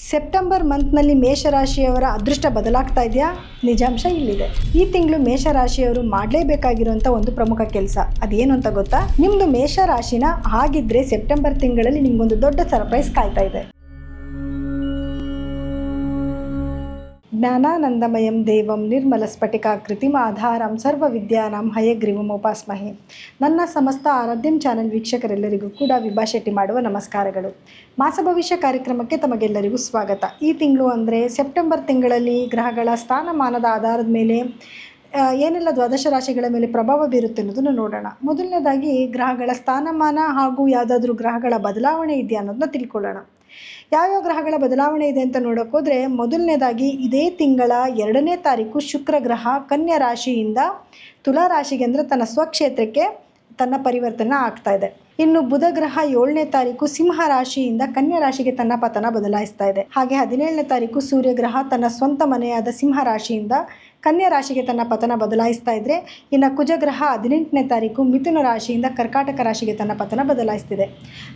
September ಮಂತ್ನಲ್ಲಿ ಮೇಷರಾಶಿಯವರ ಅದೃಷ್ಟ ಬದಲಾಗ್ತಾ ಇದೆಯಾ? ನಿಜಾಂಶ ಇಲ್ಲಿದೆ. ಈ ತಿಂಗಳು ಮೇಷರಾಶಿಯವರು ಮಾಡಲೇಬೇಕಾಗಿರುವಂಥ ಒಂದು ಪ್ರಮುಖ ಕೆಲಸ ಅದೇನು ಅಂತ ಗೊತ್ತಾ? ನಿಮ್ಮದು ಮೇಷರಾಶಿನ ಹಾಗಿದ್ರೆ ಸೆಪ್ಟೆಂಬರ್ ತಿಂಗಳಲ್ಲಿ ನಿಮ್ಗೊಂದು ದೊಡ್ಡ ಸರ್ಪ್ರೈಸ್ ಕಾಯ್ತಾ ಇದೆ. ಜ್ಞಾನಾನಂದಮಯಂ ದೇವಂ ನಿರ್ಮಲ ಸ್ಫಟಿಕಾಕೃತಿಂ ಆಧಾರಂ ಸರ್ವವಿದ್ಯಾನಾಂ ಹಯಗ್ರೀವಮುಪಾಸ್ಮಹೇ. ನನ್ನ ಸಮಸ್ತ ಆರಾಧ್ಯಂ ಚಾನೆಲ್ ವೀಕ್ಷಕರೆಲ್ಲರಿಗೂ ಕೂಡ ವಿಭಾ ಶೆಟ್ಟಿ ಮಾಡುವ ನಮಸ್ಕಾರಗಳು. ಮಾಸ ಭವಿಷ್ಯ ಕಾರ್ಯಕ್ರಮಕ್ಕೆ ತಮಗೆಲ್ಲರಿಗೂ ಸ್ವಾಗತ. ಈ ತಿಂಗಳು ಅಂದರೆ ಸೆಪ್ಟೆಂಬರ್ ತಿಂಗಳಲ್ಲಿ ಗ್ರಹಗಳ ಸ್ಥಾನಮಾನದ ಆಧಾರದ ಮೇಲೆ ಏನೆಲ್ಲ ದ್ವಾದಶ ರಾಶಿಗಳ ಮೇಲೆ ಪ್ರಭಾವ ಬೀರುತ್ತೆ ಅನ್ನೋದನ್ನು ನೋಡೋಣ. ಮೊದಲನೇದಾಗಿ ಗ್ರಹಗಳ ಸ್ಥಾನಮಾನ ಹಾಗೂ ಯಾವುದಾದ್ರೂ ಗ್ರಹಗಳ ಬದಲಾವಣೆ ಇದೆಯಾ ಅನ್ನೋದನ್ನ ತಿಳ್ಕೊಳ್ಳೋಣ. ಯಾವ್ಯಾವ ಗ್ರಹಗಳ ಬದಲಾವಣೆ ಇದೆ ಅಂತ ನೋಡೋಕ್ಕೋದ್ರೆ, ಮೊದಲನೇದಾಗಿ ಇದೇ ತಿಂಗಳ 2ನೇ ತಾರೀಕು ಶುಕ್ರ ಗ್ರಹ ಕನ್ಯಾ ರಾಶಿಯಿಂದ ತುಲಾ ರಾಶಿಗೆ ಅಂದರೆ ತನ್ನ ಸ್ವಕ್ಷೇತ್ರಕ್ಕೆ ತನ್ನ ಪರಿವರ್ತನೆ ಆಗ್ತಾ ಇದೆ. ಇನ್ನು ಬುಧ ಗ್ರಹ 7ನೇ ತಾರೀಕು ಸಿಂಹ ರಾಶಿಯಿಂದ ಕನ್ಯಾ ರಾಶಿಗೆ ತನ್ನ ಪತನ ಬದಲಾಯಿಸ್ತಾ ಇದೆ. ಹಾಗೆ 17ನೇ ತಾರೀಕು ಸೂರ್ಯ ಗ್ರಹ ತನ್ನ ಸ್ವಂತ ಮನೆಯಾದ ಸಿಂಹ ರಾಶಿಯಿಂದ ಕನ್ಯಾ ರಾಶಿಗೆ ತನ್ನ ಪತನ ಬದಲಾಯಿಸ್ತಾ ಇದ್ರೆ, ಇನ್ನು ಕುಜಗ್ರಹ 18ನೇ ತಾರೀಕು ಮಿಥುನ ರಾಶಿಯಿಂದ ಕರ್ಕಾಟಕ ರಾಶಿಗೆ ತನ್ನ ಪತನ ಬದಲಾಯಿಸ್ತಿದೆ.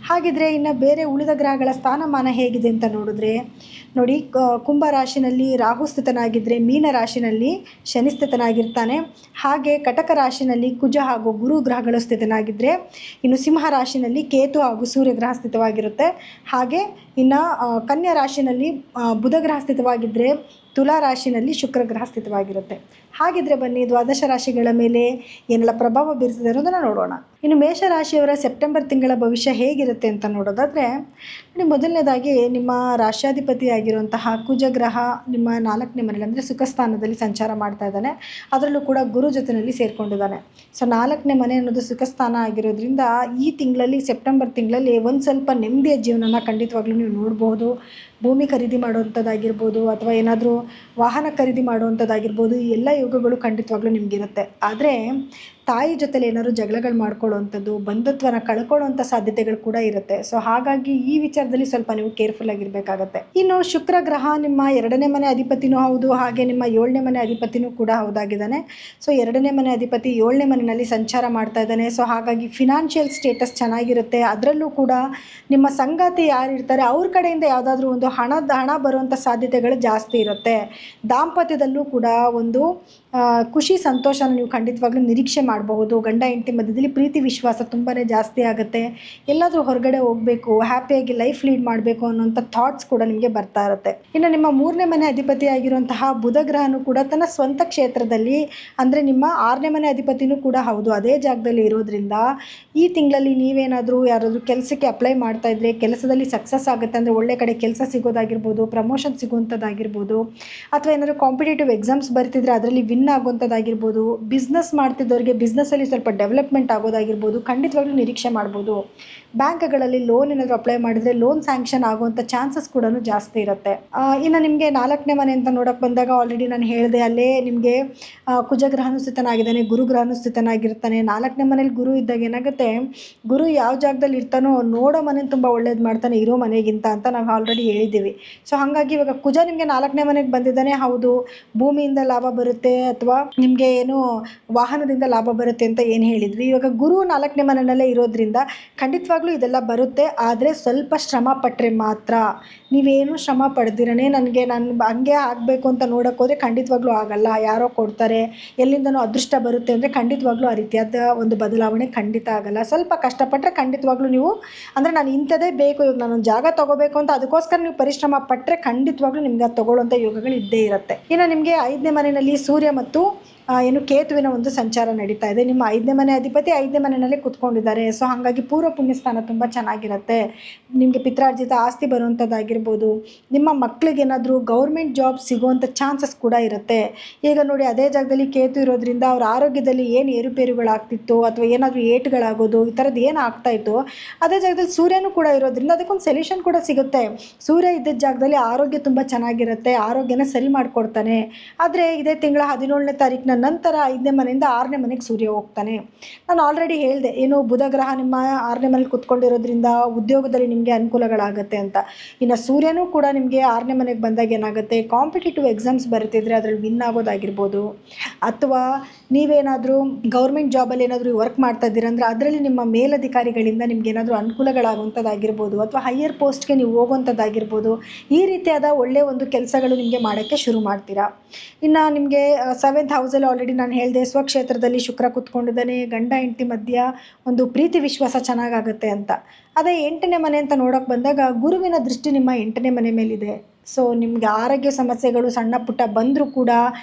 ಹಾಗಿದ್ರೆ ಇನ್ನು ಬೇರೆ ಉಳಿದ ಗ್ರಹಗಳ ಸ್ಥಾನಮಾನ ಹೇಗಿದೆ ಅಂತ ನೋಡಿದ್ರೆ ನೋಡಿ, ಕುಂಭ ರಾಶಿನಲ್ಲಿ ರಾಹು ಸ್ಥಿತನಾಗಿದ್ದರೆ ಮೀನ ರಾಶಿನಲ್ಲಿ ಶನಿ ಸ್ಥಿತನಾಗಿರ್ತಾನೆ. ಹಾಗೆ ಕಟಕ ರಾಶಿನಲ್ಲಿ ಕುಜ ಹಾಗೂ ಗುರು ಗ್ರಹಗಳು ಸ್ಥಿತನಾಗಿದ್ದರೆ, ಇನ್ನು ಸಿಂಹ ರಾಶಿನಲ್ಲಿ ಕೇತು ಹಾಗೂ ಸೂರ್ಯ ಗ್ರಹ ಸ್ಥಿತವಾಗಿರುತ್ತೆ. ಹಾಗೆ ಇನ್ನು ಕನ್ಯಾ ರಾಶಿನಲ್ಲಿ ಬುಧ ಗ್ರಹ ಸ್ಥಿತವಾಗಿದ್ದರೆ ತುಲಾ ರಾಶಿನಲ್ಲಿ ಶುಕ್ರ ಗ್ರಹ ಸ್ಥಿತವಾಗಿರುತ್ತೆ. ಹಾಗಿದ್ರೆ ಬನ್ನಿ ದ್ವಾದಶ ರಾಶಿಗಳ ಮೇಲೆ ಏನೆಲ್ಲ ಪ್ರಭಾವ ಬೀರ್ತದೆ ಅನ್ನೋದನ್ನು ನೋಡೋಣ. ಇನ್ನು ಮೇಷರಾಶಿಯವರ ಸೆಪ್ಟೆಂಬರ್ ತಿಂಗಳ ಭವಿಷ್ಯ ಹೇಗಿರುತ್ತೆ ಅಂತ ನೋಡೋದಾದರೆ ನೋಡಿ, ಮೊದಲನೇದಾಗಿ ನಿಮ್ಮ ರಾಶ್ಯಾಧಿಪತಿ ಆಗಿರುವಂತಹ ಕುಜಗ್ರಹ ನಿಮ್ಮ 4ನೇ ಮನೆಯಲ್ಲಿ ಅಂದರೆ ಸುಖಸ್ಥಾನದಲ್ಲಿ ಸಂಚಾರ ಮಾಡ್ತಾ ಇದ್ದಾನೆ. ಅದರಲ್ಲೂ ಕೂಡ ಗುರು ಜೊತೆಯಲ್ಲಿ ಸೇರಿಕೊಂಡಿದ್ದಾನೆ. ಸೊ 4ನೇ ಮನೆ ಅನ್ನೋದು ಸುಖಸ್ಥಾನ ಆಗಿರೋದ್ರಿಂದ ಈ ತಿಂಗಳಲ್ಲಿ ಸೆಪ್ಟೆಂಬರ್ ತಿಂಗಳಲ್ಲಿ ಒಂದು ಸ್ವಲ್ಪ ನೆಮ್ಮದಿಯ ಜೀವನನ ಖಂಡಿತವಾಗ್ಲೂ ನೀವು ನೋಡ್ಬೋದು. ಭೂಮಿ ಖರೀದಿ ಮಾಡುವಂಥದ್ದಾಗಿರ್ಬೋದು ಅಥವಾ ಏನಾದರೂ ವಾಹನ ಖರೀದಿ ಮಾಡುವಂಥದ್ದಾಗಿರ್ಬೋದು, ಈ ಎಲ್ಲ ಯೋಗಗಳು ಖಂಡಿತವಾಗ್ಲೂ ನಿಮಗಿರುತ್ತೆ. ಆದರೆ ತಾಯಿ ಜೊತೆಲಿ ಏನಾದರೂ ಜಗಳಗಳು ಮಾಡ್ಕೊಳ್ಳೋವಂಥದ್ದು, ಬಂಧುತ್ವನ ಕಳ್ಕೊಳ್ಳೋವಂಥ ಸಾಧ್ಯತೆಗಳು ಕೂಡ ಇರುತ್ತೆ. ಸೊ ಹಾಗಾಗಿ ಈ ವಿಚಾರದಲ್ಲಿ ಸ್ವಲ್ಪ ನೀವು ಕೇರ್ಫುಲ್ ಆಗಿರಬೇಕಾಗತ್ತೆ. ಇನ್ನು ಶುಕ್ರ ಗ್ರಹ ನಿಮ್ಮ 2ನೇ ಮನೆ ಅಧಿಪತಿನೂ ಹೌದು, ಹಾಗೆ ನಿಮ್ಮ 7ನೇ ಮನೆ ಅಧಿಪತಿನೂ ಕೂಡ ಹೌದಾಗಿದ್ದಾನೆ. ಸೊ 2ನೇ ಮನೆ ಅಧಿಪತಿ 7ನೇ ಮನೆಯಲ್ಲಿ ಸಂಚಾರ ಮಾಡ್ತಾ ಇದ್ದಾನೆ. ಸೊ ಹಾಗಾಗಿ ಫಿನಾನ್ಷಿಯಲ್ ಸ್ಟೇಟಸ್ ಚೆನ್ನಾಗಿರುತ್ತೆ. ಅದರಲ್ಲೂ ಕೂಡ ನಿಮ್ಮ ಸಂಗಾತಿ ಯಾರಿರ್ತಾರೆ ಅವ್ರ ಕಡೆಯಿಂದ ಯಾವುದಾದ್ರೂ ಒಂದು ಹಣ ಬರುವಂಥ ಸಾಧ್ಯತೆಗಳು ಜಾಸ್ತಿ ಇರುತ್ತೆ. ದಾಂಪತ್ಯದಲ್ಲೂ ಕೂಡ ಒಂದು ಖುಷಿ ಸಂತೋಷನ ನೀವು ಖಂಡಿತವಾಗ್ಲೂ ನಿರೀಕ್ಷೆ ಮಾಡಬಹುದು. ಗಂಡ ಹೆಂಡತಿ ಮಧ್ಯದಲ್ಲಿ ಪ್ರೀತಿ ವಿಶ್ವಾಸ ತುಂಬಾ ಜಾಸ್ತಿ ಆಗುತ್ತೆ. ಎಲ್ಲಾದರೂ ಹೊರಗಡೆ ಹೋಗಬೇಕು, ಹ್ಯಾಪಿಯಾಗಿ ಲೈಫ್ ಲೀಡ್ ಮಾಡಬೇಕು ಅನ್ನೋಂಥ ಥಾಟ್ಸ್ ಕೂಡ ನಿಮಗೆ ಬರ್ತಾ ಇರುತ್ತೆ. ಇನ್ನು ನಿಮ್ಮ 3ನೇ ಮನೆ ಅಧಿಪತಿ ಆಗಿರುವಂತಹ ಬುಧ ಗ್ರಹನೂ ಕೂಡ ತನ್ನ ಸ್ವಂತ ಕ್ಷೇತ್ರದಲ್ಲಿ ಅಂದರೆ ನಿಮ್ಮ 6ನೇ ಮನೆ ಅಧಿಪತಿನೂ ಕೂಡ ಹೌದು ಅದೇ ಜಾಗದಲ್ಲಿ ಇರೋದ್ರಿಂದ ಈ ತಿಂಗಳಲ್ಲಿ ನೀವೇನಾದರೂ ಯಾರಾದರೂ ಕೆಲಸಕ್ಕೆ ಅಪ್ಲೈ ಮಾಡ್ತಾ ಇದ್ರೆ ಕೆಲಸದಲ್ಲಿ ಸಕ್ಸಸ್ ಆಗುತ್ತೆ. ಅಂದರೆ ಒಳ್ಳೆ ಕಡೆ ಕೆಲಸ ಸಿಗೋದಾಗಿರ್ಬೋದು, ಪ್ರಮೋಷನ್ ಸಿಗುವಂಥದ್ದಾಗಿರ್ಬೋದು, ಅಥವಾ ಏನಾದರೂ ಕಾಂಪಿಟೇಟಿವ್ ಎಕ್ಸಾಮ್ಸ್ ಬರ್ತಿದ್ರೆ ಅದರಲ್ಲಿ ವಿನ್ ಆಗುವಂಥದ್ದಾಗಿರ್ಬೋದು, ಬಿಸ್ನೆಸ್ ಮಾಡ್ತಿದ್ದವರಿಗೆ ಬಿಸ್ನೆಸ್ಸಲ್ಲಿ ಸ್ವಲ್ಪ ಡೆವಲಪ್ಮೆಂಟ್ ಆಗೋದಾಗಿರ್ಬೋದು, ಖಂಡಿತವಾಗ್ಲೂ ನಿರೀಕ್ಷೆ ಮಾಡ್ಬೋದು. ಬ್ಯಾಂಕ್ಗಳಲ್ಲಿ ಲೋನ್ ಏನಾದರೂ ಅಪ್ಲೈ ಮಾಡಿದರೆ ಲೋನ್ ಸ್ಯಾಂಕ್ಷನ್ ಆಗುವಂಥ ಚಾನ್ಸಸ್ ಕೂಡ ಜಾಸ್ತಿ ಇರುತ್ತೆ. ಇನ್ನು ನಿಮಗೆ 4ನೇ ಮನೆ ಅಂತ ನೋಡೋಕೆ ಬಂದಾಗ ಆಲ್ರೆಡಿ ನಾನು ಹೇಳಿದೆ, ಅಲ್ಲೇ ನಿಮಗೆ ಕುಜಗ್ರಹನೂ ಸ್ಥಿತನಾಗಿದ್ದಾನೆ, ಗುರುಗ್ರಹನೂ ಸ್ಥಿತನಾಗಿರ್ತಾನೆ. 4ನೇ ಮನೇಲಿ ಗುರು ಇದ್ದಾಗ ಏನಾಗುತ್ತೆ, ಗುರು ಯಾವ ಜಾಗದಲ್ಲಿ ಇರ್ತಾನೋ ನೋಡೋ ಮನೆ ತುಂಬ ಒಳ್ಳೇದು ಮಾಡ್ತಾನೆ ಇರೋ ಮನೆಗಿಂತ ಅಂತ ನಾವು ಆಲ್ರೆಡಿ ಹೇಳಿದ್ದೀವಿ. ಸೊ ಹಾಗಾಗಿ ಇವಾಗ ಕುಜ ನಿಮಗೆ 4ನೇ ಮನೆಗೆ ಬಂದಿದ್ದಾನೆ. ಹೌದು, ಭೂಮಿಯಿಂದ ಲಾಭ ಬರುತ್ತೆ ಅಥವಾ ನಿಮಗೆ ಏನು ವಾಹನದಿಂದ ಲಾಭ ಬರುತ್ತೆ ಅಂತ ಏನು ಹೇಳಿದ್ವಿ. ಇವಾಗ ಗುರು 4ನೇ ಮನೆಯಲ್ಲೇ ಇರೋದ್ರಿಂದ ಖಂಡಿತವಾಗ್ಲೂ ಇದೆಲ್ಲ ಬರುತ್ತೆ. ಆದರೆ ಸ್ವಲ್ಪ ಶ್ರಮ ಪಟ್ಟರೆ ಮಾತ್ರ. ನೀವೇನು ಶ್ರಮ ಪಡೆದಿರನೇ ನಾನು ಹಂಗೆ ಆಗಬೇಕು ಅಂತ ನೋಡೋಕೆ ಹೋದರೆ ಖಂಡಿತವಾಗ್ಲೂ ಆಗಲ್ಲ. ಯಾರೋ ಕೊಡ್ತಾರೆ, ಎಲ್ಲಿಂದನೋ ಅದೃಷ್ಟ ಬರುತ್ತೆ ಅಂದರೆ ಖಂಡಿತವಾಗ್ಲೂ ಆ ರೀತಿಯಾದ ಒಂದು ಬದಲಾವಣೆ ಖಂಡಿತ ಆಗಲ್ಲ. ಸ್ವಲ್ಪ ಕಷ್ಟಪಟ್ಟರೆ ಖಂಡಿತವಾಗ್ಲೂ ನೀವು ಅಂದರೆ ನಾನು ಇಂಥದ್ದೇ ಬೇಕು, ಇವಾಗ ನಾನೊಂದು ಜಾಗ ತೊಗೋಬೇಕು ಅಂತ ಅದಕ್ಕೋಸ್ಕರ ನೀವು ಪರಿಶ್ರಮ ಪಟ್ಟರೆ ಖಂಡಿತವಾಗ್ಲೂ ನಿಮ್ಗೆ ಅದು ತೊಗೊಳ್ಳೋಂಥ ಯೋಗಗಳು ಇದ್ದೇ ಇರುತ್ತೆ. ಇನ್ನು ನಿಮಗೆ 5ನೇ ಮನೆಯಲ್ಲಿ ಸೂರ್ಯ ಮತ್ತು ಏನು ಕೇತುವಿನ ಒಂದು ಸಂಚಾರ ನಡೀತಾ ಇದೆ. ನಿಮ್ಮ 5ನೇ ಮನೆ ಅಧಿಪತಿ 5ನೇ ಮನೆಯಲ್ಲೇ ಕುತ್ಕೊಂಡಿದ್ದಾರೆ. ಸೊ ಹಾಗಾಗಿ ಪೂರ್ವ ಪುಣ್ಯ ಸ್ಥಾನ ತುಂಬ ಚೆನ್ನಾಗಿರುತ್ತೆ. ನಿಮಗೆ ಪಿತ್ರಾರ್ಜಿತ ಆಸ್ತಿ ಬರುವಂಥದ್ದಾಗಿರ್ಬೋದು, ನಿಮ್ಮ ಮಕ್ಕಳಿಗೆ ಏನಾದರೂ ಗೌರ್ಮೆಂಟ್ ಜಾಬ್ ಸಿಗುವಂಥ ಚಾನ್ಸಸ್ ಕೂಡ ಇರುತ್ತೆ. ಈಗ ನೋಡಿ, ಅದೇ ಜಾಗದಲ್ಲಿ ಕೇತು ಇರೋದ್ರಿಂದ ಅವ್ರ ಆರೋಗ್ಯದಲ್ಲಿ ಏನು ಏರುಪೇರುಗಳಾಗ್ತಿತ್ತು ಅಥವಾ ಏನಾದರೂ ಏಟುಗಳಾಗೋದು ಈ ಥರದ್ದು ಏನು ಆಗ್ತಾಯಿತ್ತು, ಅದೇ ಜಾಗದಲ್ಲಿ ಸೂರ್ಯನೂ ಕೂಡ ಇರೋದ್ರಿಂದ ಅದಕ್ಕೊಂದು ಸೊಲ್ಯೂಷನ್ ಕೂಡ ಸಿಗುತ್ತೆ. ಸೂರ್ಯ ಇದ್ದ ಜಾಗದಲ್ಲಿ ಆರೋಗ್ಯ ತುಂಬ ಚೆನ್ನಾಗಿರುತ್ತೆ, ಆರೋಗ್ಯನ ಸರಿ ಮಾಡಿಕೊಡ್ತಾನೆ. ಆದರೆ ಇದೇ ತಿಂಗಳ 17ನೇ ತಾರೀಕಿನ ನಂತರ 5ನೇ ಮನೆಯಿಂದ 6ನೇ ಮನೆಗೆ ಸೂರ್ಯ ಹೋಗ್ತಾನೆ. ನಾನು ಆಲ್ರೆಡಿ ಹೇಳಿದೆ, ಏನು ಬುಧ ಗ್ರಹ ನಿಮ್ಮ 6ನೇ ಮನೇಲಿ ಕುತ್ಕೊಂಡಿರೋದ್ರಿಂದ ಉದ್ಯೋಗದಲ್ಲಿ ನಿಮಗೆ ಅನುಕೂಲಗಳಾಗುತ್ತೆ ಅಂತ. ಇನ್ನು ಸೂರ್ಯನೂ ಕೂಡ ನಿಮಗೆ 6ನೇ ಮನೆಗೆ ಬಂದಾಗ ಏನಾಗುತ್ತೆ, ಕಾಂಪಿಟೇಟಿವ್ ಎಕ್ಸಾಮ್ಸ್ ಬರೀತಿದ್ರೆ ಅದರಲ್ಲಿ ವಿನ್ ಆಗೋದಾಗಿರ್ಬೋದು, ಅಥವಾ ನೀವೇನಾದರೂ ಗೌರ್ಮೆಂಟ್ ಜಾಬಲ್ಲಿ ಏನಾದರೂ ವರ್ಕ್ ಮಾಡ್ತಾ ಇದ್ದೀರಂದರೆ ಅದರಲ್ಲಿ ನಿಮ್ಮ ಮೇಲಧಿಕಾರಿಗಳಿಂದ ನಿಮ್ಗೆ ಏನಾದರೂ ಅನುಕೂಲಗಳಾಗುವಂಥದ್ದಾಗಿರ್ಬೋದು, ಅಥವಾ ಹೈಯರ್ ಪೋಸ್ಟ್ಗೆ ನೀವು ಹೋಗುವಂಥದ್ದಾಗಿರ್ಬೋದು. ಈ ರೀತಿಯಾದ ಒಳ್ಳೆಯ ಒಂದು ಕೆಲಸಗಳು ನಿಮಗೆ ಮಾಡೋಕ್ಕೆ ಶುರು ಮಾಡ್ತೀರಾ. ಇನ್ನು ನಿಮಗೆ 7th ಹೌಸಲ್ಲಿ ಆಲ್ರೆಡಿ ನಾನು ಹೇಳಿದೆ, ಸ್ವಕ್ಷೇತ್ರದಲ್ಲಿ ಶುಕ್ರ ಕೂತ್ಕೊಂಡಿದ್ದಾನೆ. ಗಂಡ ಹೆಂಡತಿ ಮಧ್ಯ ಒಂದು ಪ್ರೀತಿ ವಿಶ್ವಾಸ ಚೆನ್ನಾಗಾಗುತ್ತೆ ಅಂತ. ಅದೇ 8ನೇ ಮನೆ ಅಂತ ನೋಡೋಕೆ ಬಂದಾಗ ಗುರುವಿನ ದೃಷ್ಟಿ ನಿಮ್ಮ 8ನೇ ಮನೆ ಮೇಲಿದೆ. ಸೊ ನಿಮಗೆ ಆರೋಗ್ಯ ಸಮಸ್ಯೆಗಳು ಸಣ್ಣ ಪುಟ್ಟ ಬಂದರೂ ಕೂಡ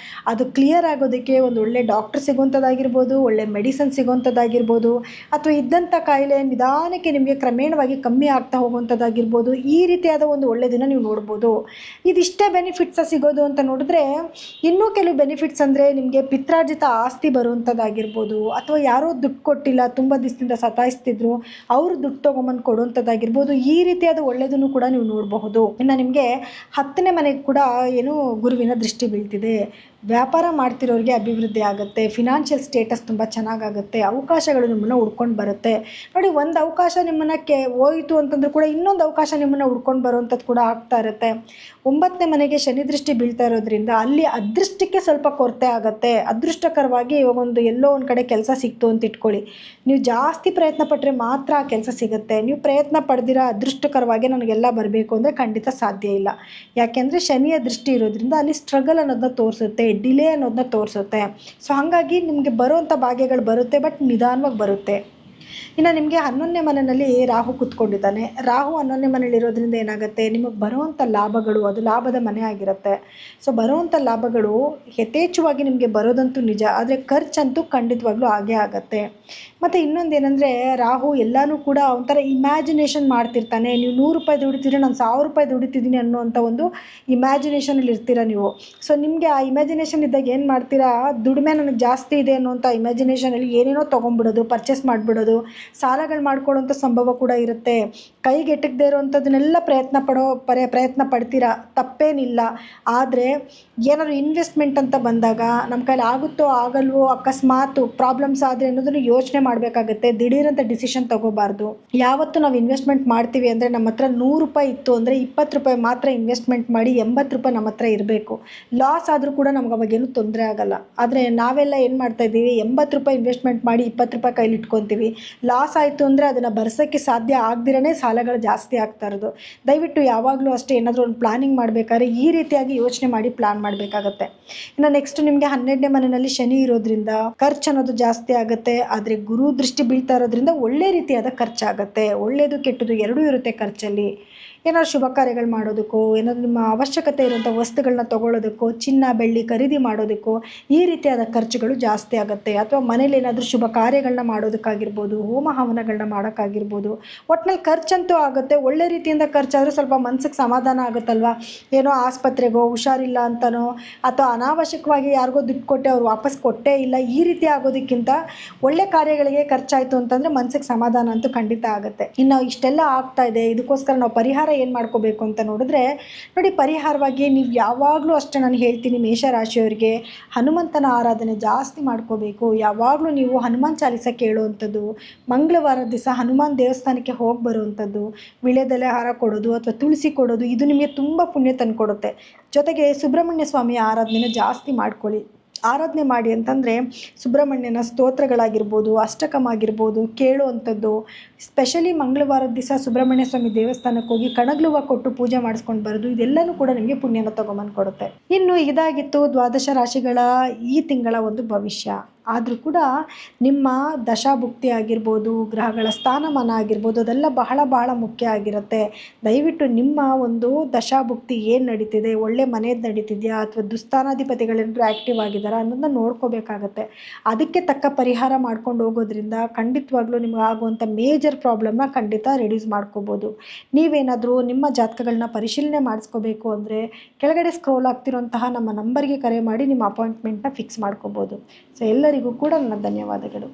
ಅದು ಕ್ಲಿಯರ್ ಆಗೋದಕ್ಕೆ ಒಂದು ಒಳ್ಳೆ ಡಾಕ್ಟ್ರ್ ಸಿಗುವಂಥದ್ದಾಗಿರ್ಬೋದು, ಒಳ್ಳೆ ಮೆಡಿಸನ್ ಸಿಗುವಂಥದ್ದಾಗಿರ್ಬೋದು, ಅಥವಾ ಇದ್ದಂಥ ಕಾಯಿಲೆ ನಿಧಾನಕ್ಕೆ ನಿಮಗೆ ಕ್ರಮೇಣವಾಗಿ ಕಮ್ಮಿ ಆಗ್ತಾ ಹೋಗುವಂಥದ್ದಾಗಿರ್ಬೋದು. ಈ ರೀತಿಯಾದ ಒಂದು ಒಳ್ಳೆ ದಿನ ನೀವು ನೋಡ್ಬೋದು. ಇದಿಷ್ಟೇ ಬೆನಿಫಿಟ್ಸ ಸಿಗೋದು ಅಂತ ನೋಡಿದ್ರೆ, ಇನ್ನೂ ಕೆಲವು ಬೆನಿಫಿಟ್ಸ್ ಅಂದರೆ ನಿಮಗೆ ಪಿತ್ರಾರ್ಜಿತ ಆಸ್ತಿ ಬರುವಂಥದ್ದಾಗಿರ್ಬೋದು, ಅಥವಾ ಯಾರೋ ದುಡ್ಡು ಕೊಟ್ಟಿಲ್ಲ, ತುಂಬ ದಿವಸದಿಂದ ಸತಾಯಿಸ್ತಿದ್ರು, ಅವರು ದುಡ್ಡು ತೊಗೊಂಬಂದು ಕೊಡುವಂಥದ್ದಾಗಿರ್ಬೋದು. ಈ ರೀತಿಯಾದ ಒಳ್ಳೆಯದನ್ನು ಕೂಡ ನೀವು ನೋಡಬಹುದು. ಇನ್ನು ನಿಮಗೆ 10ನೇ ಮನೆಗೆ ಕೂಡ ಏನು ಗುರುವಿನ ದೃಷ್ಟಿ ಬೀಳ್ತಿದೆ. ವ್ಯಾಪಾರ ಮಾಡ್ತಿರೋರಿಗೆ ಅಭಿವೃದ್ಧಿ ಆಗುತ್ತೆ. ಫಿನಾನ್ಷಿಯಲ್ ಸ್ಟೇಟಸ್ ತುಂಬ ಚೆನ್ನಾಗಾಗುತ್ತೆ. ಅವಕಾಶಗಳು ನಿಮ್ಮನ್ನು ಹುಡ್ಕೊಂಡು ಬರುತ್ತೆ. ನೋಡಿ, ಒಂದು ಅವಕಾಶ ನಿಮ್ಮನ್ನು ಹೋಯಿತು ಅಂತಂದ್ರೂ ಕೂಡ ಇನ್ನೊಂದು ಅವಕಾಶ ನಿಮ್ಮನ್ನು ಹುಡ್ಕೊಂಡು ಬರುವಂಥದ್ದು ಕೂಡ ಆಗ್ತಾ ಇರುತ್ತೆ. 9ನೇ ಮನೆಗೆ ಶನಿ ದೃಷ್ಟಿ ಬೀಳ್ತಾ ಇರೋದ್ರಿಂದ ಅಲ್ಲಿ ಅದೃಷ್ಟಕ್ಕೆ ಸ್ವಲ್ಪ ಕೊರತೆ ಆಗುತ್ತೆ. ಅದೃಷ್ಟಕರವಾಗಿ ಇವಾಗ ಎಲ್ಲೋ ಒಂದು ಕಡೆ ಕೆಲಸ ಸಿಕ್ತು ಅಂತ ಇಟ್ಕೊಳ್ಳಿ, ನೀವು ಜಾಸ್ತಿ ಪ್ರಯತ್ನ ಪಟ್ಟರೆ ಮಾತ್ರ ಆ ಕೆಲಸ ಸಿಗುತ್ತೆ. ನೀವು ಪ್ರಯತ್ನ ಪಡೆದಿರ ಅದೃಷ್ಟಕರವಾಗಿ ನನಗೆಲ್ಲ ಬರಬೇಕು ಅಂದರೆ ಖಂಡಿತ ಸಾಧ್ಯ ಇಲ್ಲ. ಯಾಕೆಂದರೆ ಶನಿಯ ದೃಷ್ಟಿ ಇರೋದ್ರಿಂದ ಅಲ್ಲಿ ಸ್ಟ್ರಗಲ್ ಅನ್ನೋದನ್ನ ತೋರಿಸುತ್ತೆ, ಡಿಲೇ ಅನ್ನೋದನ್ನ ತೋರಿಸುತ್ತೆ. ಸೊ ಹಾಗಾಗಿ ನಿಮಗೆ ಬರುವಂಥ ಭಾಗ್ಯಗಳು ಬರುತ್ತೆ, ಬಟ್ ನಿಧಾನವಾಗಿ ಬರುತ್ತೆ. ಇನ್ನು ನಿಮಗೆ 11ನೇ ಮನೆಯಲ್ಲಿ ರಾಹು ಕೂತ್ಕೊಂಡಿದ್ದಾನೆ. ರಾಹು 11ನೇ ಮನೇಲಿ ಇರೋದ್ರಿಂದ ಏನಾಗುತ್ತೆ, ನಿಮಗೆ ಬರುವಂಥ ಲಾಭಗಳು ಅದು ಲಾಭದ ಮನೆ ಆಗಿರುತ್ತೆ. ಸೊ ಬರುವಂಥ ಲಾಭಗಳು ಯಥೇಚ್ಛವಾಗಿ ನಿಮಗೆ ಬರೋದಂತೂ ನಿಜ, ಆದರೆ ಖರ್ಚಂತೂ ಖಂಡಿತವಾಗ್ಲೂ ಆಗೇ ಆಗುತ್ತೆ. ಮತ್ತು ಇನ್ನೊಂದು ಏನಂದರೆ, ರಾಹು ಎಲ್ಲನೂ ಕೂಡ ಒಂಥರ ಇಮ್ಯಾಜಿನೇಷನ್ ಮಾಡ್ತಿರ್ತಾನೆ. ನೀವು 100 ರೂಪಾಯಿ ದುಡಿತೀರಿ, ನಾನು 1000 ರೂಪಾಯಿ ದುಡಿತಿದ್ದೀನಿ ಅನ್ನೋವಂಥ ಒಂದು ಇಮ್ಯಾಜಿನೇಷನಲ್ಲಿ ಇರ್ತೀರ ನೀವು. ಸೊ ನಿಮಗೆ ಆ ಇಮ್ಯಾಜಿನೇಷನ್ ಇದ್ದಾಗ ಏನು ಮಾಡ್ತೀರಾ, ದುಡಿಮೆ ನನಗೆ ಜಾಸ್ತಿ ಇದೆ ಅನ್ನೋಂಥ ಇಮ್ಯಾಜಿನೇಷನಲ್ಲಿ ಏನೇನೋ ತೊಗೊಂಡ್ಬಿಡೋದು, ಪರ್ಚೇಸ್ ಮಾಡಿಬಿಡೋದು, ಸಾಲಗಳು ಮಾಡ್ಕೊಳ್ಳೋಂಥ ಸಂಭವ ಕೂಡ ಇರುತ್ತೆ. ಕೈಗೆ ಎಟಕದೇ ಇರೋವಂಥದ್ದನ್ನೆಲ್ಲ ಪ್ರಯತ್ನ ಪಡ್ತೀರಾ, ತಪ್ಪೇನಿಲ್ಲ. ಆದರೆ ಏನಾದರೂ ಇನ್ವೆಸ್ಟ್ಮೆಂಟ್ ಅಂತ ಬಂದಾಗ ನಮ್ಮ ಕೈಲಿ ಆಗುತ್ತೋ ಆಗಲ್ವೋ, ಅಕಸ್ಮಾತ್ ಪ್ರಾಬ್ಲಮ್ಸ್ ಆದರೆ ಅನ್ನೋದನ್ನು ಯೋಚನೆ ಮಾಡಬೇಕಾಗುತ್ತೆ. ದಿಢೀರಂತ ಡಿಸಿಷನ್ ತೊಗೋಬಾರ್ದು. ಯಾವತ್ತು ನಾವು ಇನ್ವೆಸ್ಟ್ಮೆಂಟ್ ಮಾಡ್ತೀವಿ ಅಂದರೆ ನಮ್ಮ ಹತ್ರ 100 ರೂಪಾಯಿ ಇತ್ತು ಅಂದರೆ 20 ರೂಪಾಯಿ ಮಾತ್ರ ಇನ್ವೆಸ್ಟ್ಮೆಂಟ್ ಮಾಡಿ 80 ರೂಪಾಯಿ ನಮ್ಮ ಹತ್ರ ಇರಬೇಕು. ಲಾಸ್ ಆದರೂ ಕೂಡ ನಮ್ಗೆ ಅವಾಗೇನು ತೊಂದರೆ ಆಗಲ್ಲ. ಆದರೆ ನಾವೆಲ್ಲ ಏನು ಮಾಡ್ತಾಯಿದ್ದೀವಿ, 80 ರೂಪಾಯಿ ಇನ್ವೆಸ್ಟ್ಮೆಂಟ್ ಮಾಡಿ 20 ರೂಪಾಯಿ ಕೈಲಿ ಇಟ್ಕೊತೀವಿ. ಲಾಸ್ ಆಯಿತು ಅಂದರೆ ಅದನ್ನು ಬರ್ಸೋಕ್ಕೆ ಸಾಧ್ಯ ಆಗದಿರೇ ಸಾಲಗಳು ಜಾಸ್ತಿ ಆಗ್ತಾ ಇರೋದು. ದಯವಿಟ್ಟು ಯಾವಾಗಲೂ ಅಷ್ಟೇ ಏನಾದರೂ ಒಂದು ಪ್ಲಾನಿಂಗ್ ಮಾಡಬೇಕಾದ್ರೆ ಈ ರೀತಿಯಾಗಿ ಯೋಚನೆ ಮಾಡಿ ಪ್ಲಾನ್ ಮಾಡಬೇಕಾಗತ್ತೆ. ಇನ್ನು ನೆಕ್ಸ್ಟ್ ನಿಮಗೆ 12ನೇ ಮನೆಯಲ್ಲಿ ಶನಿ ಇರೋದ್ರಿಂದ ಖರ್ಚು ಅನ್ನೋದು ಜಾಸ್ತಿ ಆಗುತ್ತೆ. ಆದರೆ ಗುರು ದೃಷ್ಟಿ ಬೀಳ್ತಾ ಇರೋದ್ರಿಂದ ಒಳ್ಳೆ ರೀತಿಯಾದ ಖರ್ಚಾಗುತ್ತೆ. ಒಳ್ಳೆಯದು ಕೆಟ್ಟದ್ದು ಎರಡೂ ಇರುತ್ತೆ ಖರ್ಚಲ್ಲಿ. ಏನಾದ್ರು ಶುಭ ಕಾರ್ಯಗಳು ಮಾಡೋದಕ್ಕೋ, ಏನಾದರೂ ನಿಮ್ಮ ಅವಶ್ಯಕತೆ ಇರುವಂಥ ವಸ್ತುಗಳನ್ನ ತೊಗೊಳ್ಳೋದಕ್ಕೋ, ಚಿನ್ನ ಬೆಳ್ಳಿ ಖರೀದಿ ಮಾಡೋದಕ್ಕೋ ಈ ರೀತಿಯಾದ ಖರ್ಚುಗಳು ಜಾಸ್ತಿ ಆಗುತ್ತೆ. ಅಥವಾ ಮನೇಲಿ ಏನಾದರೂ ಶುಭ ಕಾರ್ಯಗಳನ್ನ ಮಾಡೋದಕ್ಕಾಗಿರ್ಬೋದು, ಹೋಮ ಹವನಗಳನ್ನ ಮಾಡೋಕ್ಕಾಗಿರ್ಬೋದು, ಒಟ್ಟಿನಲ್ಲಿ ಖರ್ಚಂತೂ ಆಗುತ್ತೆ. ಒಳ್ಳೆ ರೀತಿಯಿಂದ ಖರ್ಚಾದರೂ ಸ್ವಲ್ಪ ಮನಸ್ಸಿಗೆ ಸಮಾಧಾನ ಆಗುತ್ತಲ್ವ. ಏನೋ ಆಸ್ಪತ್ರೆಗೋ ಹುಷಾರಿಲ್ಲ ಅಂತನೋ, ಅಥವಾ ಅನಾವಶ್ಯಕವಾಗಿ ಯಾರಿಗೋ ದುಡ್ಡು ಕೊಟ್ಟೆ ಅವ್ರು ವಾಪಸ್ ಕೊಟ್ಟೇ ಇಲ್ಲ, ಈ ರೀತಿ ಆಗೋದಕ್ಕಿಂತ ಒಳ್ಳೆ ಕಾರ್ಯಗಳಿಗೆ ಖರ್ಚಾಯಿತು ಅಂತಂದರೆ ಮನಸ್ಸಿಗೆ ಸಮಾಧಾನ ಅಂತೂ ಖಂಡಿತ ಆಗುತ್ತೆ. ಇನ್ನು ಇಷ್ಟೆಲ್ಲ ಆಗ್ತಾ ಇದೆ, ಇದಕ್ಕೋಸ್ಕರ ನಾವು ಪರಿಹಾರ ಏನು ಮಾಡ್ಕೋಬೇಕು ಅಂತ ನೋಡಿದ್ರೆ, ನೋಡಿ, ಪರಿಹಾರವಾಗಿ ನೀವು ಯಾವಾಗಲೂ ಅಷ್ಟೇ ನಾನು ಹೇಳ್ತೀನಿ, ಮೇಷರಾಶಿಯವರಿಗೆ ಹನುಮಂತನ ಆರಾಧನೆ ಜಾಸ್ತಿ ಮಾಡ್ಕೋಬೇಕು. ಯಾವಾಗಲೂ ನೀವು ಹನುಮಾನ್ ಚಾಲಿಸ ಕೇಳುವಂಥದ್ದು, ಮಂಗಳವಾರ ದಿವಸ ಹನುಮಾನ್ ದೇವಸ್ಥಾನಕ್ಕೆ ಹೋಗಿ ಬರುವಂಥದ್ದು, ವಿಳ್ಯದೆಲೆ ಹಾರ ಕೊಡೋದು ಅಥವಾ ತುಳಸಿ ಕೊಡೋದು, ಇದು ನಿಮಗೆ ತುಂಬ ಪುಣ್ಯ ತಂದುಕೊಡುತ್ತೆ. ಜೊತೆಗೆ ಸುಬ್ರಹ್ಮಣ್ಯ ಸ್ವಾಮಿಯ ಆರಾಧನೆ ಜಾಸ್ತಿ ಮಾಡ್ಕೊಳ್ಳಿ. ಆರಾಧನೆ ಮಾಡಿ ಅಂತಂದರೆ ಸುಬ್ರಹ್ಮಣ್ಯನ ಸ್ತೋತ್ರಗಳಾಗಿರ್ಬೋದು, ಅಷ್ಟಕಂ ಆಗಿರ್ಬೋದು ಕೇಳುವಂಥದ್ದು. ಸ್ಪೆಷಲಿ ಮಂಗಳವಾರದ ದಿವಸ ಸುಬ್ರಹ್ಮಣ್ಯ ಸ್ವಾಮಿ ದೇವಸ್ಥಾನಕ್ಕೆ ಹೋಗಿ ಕಣಗ್ಲುವ ಕೊಟ್ಟು ಪೂಜೆ ಮಾಡಿಸ್ಕೊಂಡು ಬರೋದು, ಇದೆಲ್ಲನೂ ಕೂಡ ನಿಮಗೆ ಪುಣ್ಯನ ತೊಗೊಂಬಂದು ಕೊಡುತ್ತೆ. ಇನ್ನು ಇದಾಗಿತ್ತು 12 ರಾಶಿಗಳ ಈ ತಿಂಗಳ ಒಂದು ಭವಿಷ್ಯ. ಆದರೂ ಕೂಡ ನಿಮ್ಮ ದಶಾಭುಕ್ತಿ ಆಗಿರ್ಬೋದು, ಗ್ರಹಗಳ ಸ್ಥಾನಮಾನ ಆಗಿರ್ಬೋದು, ಅದೆಲ್ಲ ಬಹಳ ಬಹಳ ಮುಖ್ಯ ಆಗಿರುತ್ತೆ. ದಯವಿಟ್ಟು ನಿಮ್ಮ ಒಂದು ದಶಾಭುಕ್ತಿ ಏನು ನಡೀತಿದೆ, ಒಳ್ಳೆ ಮನೆಯದು ನಡೀತಿದೆಯಾ ಅಥವಾ ದುಸ್ಥಾನಾಧಿಪತಿಗಳೇನಾದರೂ ಆ್ಯಕ್ಟಿವ್ ಆಗಿದ್ದಾರಾ ಅನ್ನೋದನ್ನ ನೋಡ್ಕೋಬೇಕಾಗತ್ತೆ. ಅದಕ್ಕೆ ತಕ್ಕ ಪರಿಹಾರ ಮಾಡ್ಕೊಂಡು ಹೋಗೋದ್ರಿಂದ ಖಂಡಿತವಾಗ್ಲೂ ನಿಮ್ಗೆ ಆಗುವಂಥ ಮೇಜರ್ ಪ್ರಾಬ್ಲಮ್ನ ಖಂಡಿತ ರೆಡ್ಯೂಸ್ ಮಾಡ್ಕೋಬೋದು. ನೀವೇನಾದರೂ ನಿಮ್ಮ ಜಾತಕಗಳನ್ನ ಪರಿಶೀಲನೆ ಮಾಡಿಸ್ಕೋಬೇಕು ಅಂದರೆ ಕೆಳಗಡೆ ಸ್ಕ್ರೋಲ್ ಆಗ್ತಿರೋಂತಹ ನಮ್ಮ ನಂಬರ್ಗೆ ಕರೆ ಮಾಡಿ ನಿಮ್ಮ ಅಪಾಯಿಂಟ್ಮೆಂಟ್ನ ಫಿಕ್ಸ್ ಮಾಡ್ಕೋಬೋದು. ಸೊ ಎಲ್ಲರಿಗೂ ಕೂಡ ನನ್ನ ಧನ್ಯವಾದಗಳು.